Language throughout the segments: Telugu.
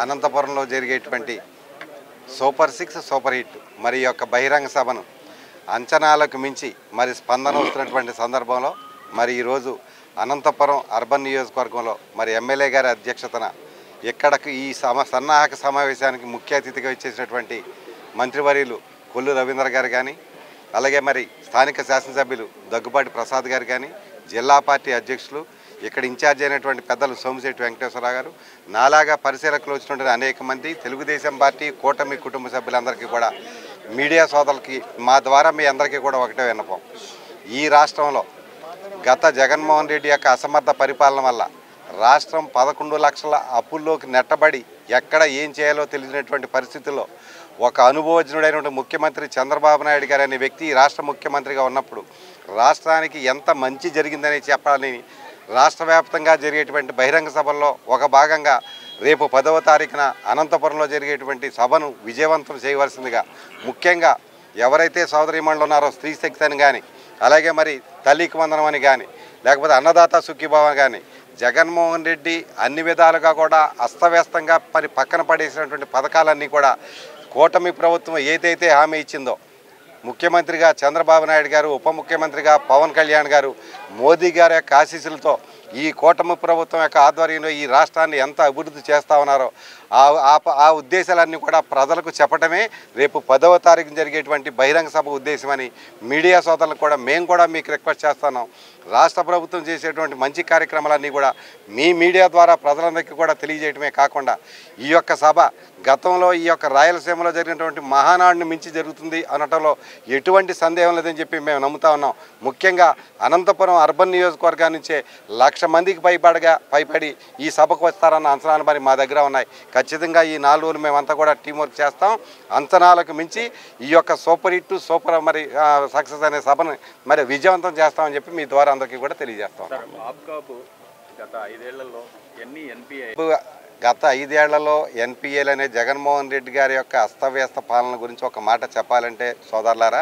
అనంతపురంలో జరిగేటువంటి సూపర్ 6 సూపర్ హిట్ మరి యొక్క బహిరంగ సభను అంచనాలకు మించి మరి స్పందన వస్తున్నటువంటి సందర్భంలో మరి ఈరోజు అనంతపురం అర్బన్ నియోజకవర్గంలో మరి ఎమ్మెల్యే గారి అధ్యక్షతన ఇక్కడకు ఈ సన్నాహక సమావేశానికి ముఖ్య అతిథిగా వచ్చేసినటువంటి మంత్రివర్యులు కొల్లు రవీంద్ర గారు కానీ అలాగే మరి స్థానిక శాసనసభ్యులు దగ్గుబాటి ప్రసాద్ గారు కానీ జిల్లా పార్టీ అధ్యక్షులు ఇక్కడ ఇన్ఛార్జ్ అయినటువంటి పెద్దలు సోమిశెట్టి వెంకటేశ్వరరావు గారు నాలాగా పరిశీలకులు వచ్చినటువంటి అనేక మంది తెలుగుదేశం పార్టీ కూటమి కుటుంబ సభ్యులందరికీ కూడా మీడియా సోదరులకి మా ద్వారా మీ అందరికీ కూడా ఒకటే విన్నపం. ఈ రాష్ట్రంలో గత జగన్మోహన్ రెడ్డి యొక్క అసమర్థ పరిపాలన వల్ల రాష్ట్రం 11 లక్షల అప్పుల్లోకి నెట్టబడి ఎక్కడ ఏం చేయాలో తెలియనటువంటి పరిస్థితుల్లో ఒక అనుభవజ్ఞుడైనటువంటి ముఖ్యమంత్రి చంద్రబాబు నాయుడు గారు అనే వ్యక్తి రాష్ట్ర ముఖ్యమంత్రిగా ఉన్నప్పుడు రాష్ట్రానికి ఎంత మంచి జరిగిందని చెప్పాలని రాష్ట్ర వ్యాప్తంగా జరిగేటువంటి బహిరంగ సభల్లో ఒక భాగంగా రేపు 10వ తారీఖున అనంతపురంలో జరిగేటువంటి సభను విజయవంతం చేయవలసిందిగా ముఖ్యంగా ఎవరైతే సోదరీమణులు ఉన్నారో స్త్రీ శక్తి అని కానీ అలాగే మరి తల్లికి వందనం అని కానీ లేకపోతే అన్నదాత సుఖీభావ కానీ జగన్మోహన్ రెడ్డి అన్ని విధాలుగా కూడా అస్తవ్యస్తంగా మరి పక్కన పడేసినటువంటి పథకాలన్నీ కూడా కూటమి ప్రభుత్వం ఏదైతే హామీ ఇచ్చిందో ముఖ్యమంత్రిగా చంద్రబాబు నాయుడు గారు ఉప ముఖ్యమంత్రిగా పవన్ కళ్యాణ్ గారు మోదీ గారి యొక్క ఆశీస్సులతో ఈ కూటమి ప్రభుత్వం యొక్క ఆధ్వర్యంలో ఈ రాష్ట్రాన్ని ఎంత అభివృద్ధి చేస్తూ ఉన్నారో ఆ ఉద్దేశాలన్నీ కూడా ప్రజలకు చెప్పడమే రేపు 10వ తారీఖున జరిగేటువంటి బహిరంగ సభ ఉద్దేశమని మీడియా సోదరులకు కూడా మేము కూడా మీకు రిక్వెస్ట్ చేస్తున్నాం. రాష్ట్ర ప్రభుత్వం చేసేటువంటి మంచి కార్యక్రమాలన్నీ కూడా మీ మీడియా ద్వారా ప్రజలందరికీ కూడా తెలియజేయడమే కాకుండా ఈ యొక్క సభ గతంలో ఈ యొక్క రాయలసీమలో జరిగినటువంటి మహానాడుని మించి జరుగుతుంది అనటంలో ఎటువంటి సందేహం లేదని చెప్పి మేము నమ్ముతా ఉన్నాం. ముఖ్యంగా అనంతపురం అర్బన్ నియోజకవర్గాల నుంచే 1,00,000 మందికి పైపడి ఈ సభకు వస్తారన్న అంచనాలు మరి మా దగ్గర ఉన్నాయి. ఖచ్చితంగా ఈ 4 రోజులు మేమంతా కూడా టీం వర్క్ చేస్తాం. అంచనాలకు మించి ఈ యొక్క సూపర్ హిట్ సూపర్ మరి సక్సెస్ అనే సభను మరి విజయవంతం చేస్తామని చెప్పి మీ ద్వారా అందరికీ కూడా తెలియజేస్తాం. గత 5 ఏళ్లలో ఎన్పిఏలు అనే జగన్మోహన్ రెడ్డి గారి యొక్క అస్తవ్యస్త పాలన గురించి ఒక మాట చెప్పాలంటే సోదరులారా,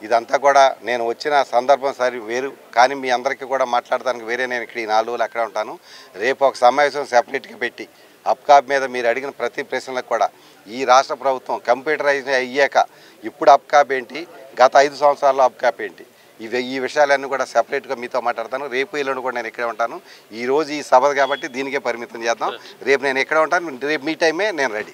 ఇదంతా కూడా నేను వచ్చిన సందర్భం సరి వేరు, కానీ మీ అందరికీ కూడా మాట్లాడడానికి వేరే. నేను ఇక్కడ ఈ 4 రోజులు అక్కడే ఉంటాను. రేపు ఒక సమావేశం సెపరేట్గా పెట్టి అప్కాప్ మీద మీరు అడిగిన ప్రతి ప్రశ్నలకు కూడా ఈ రాష్ట్ర ప్రభుత్వం కంప్యూటరైజ్ అయ్యాక ఇప్పుడు అప్కాప్ ఏంటి, గత 5 సంవత్సరాల్లో అప్కాప్ ఏంటి, ఈ విషయాలన్నీ కూడా సెపరేట్గా మీతో మాట్లాడతాను. రేపు ఎల్లుండి కూడా నేను ఇక్కడే ఉంటాను. ఈరోజు ఈ సభ కాబట్టి దీనికే పరిమితం చేద్దాం. రేపు నేను ఎక్కడ ఉంటాను, రేపు మీ టైమే నేను రెడీ.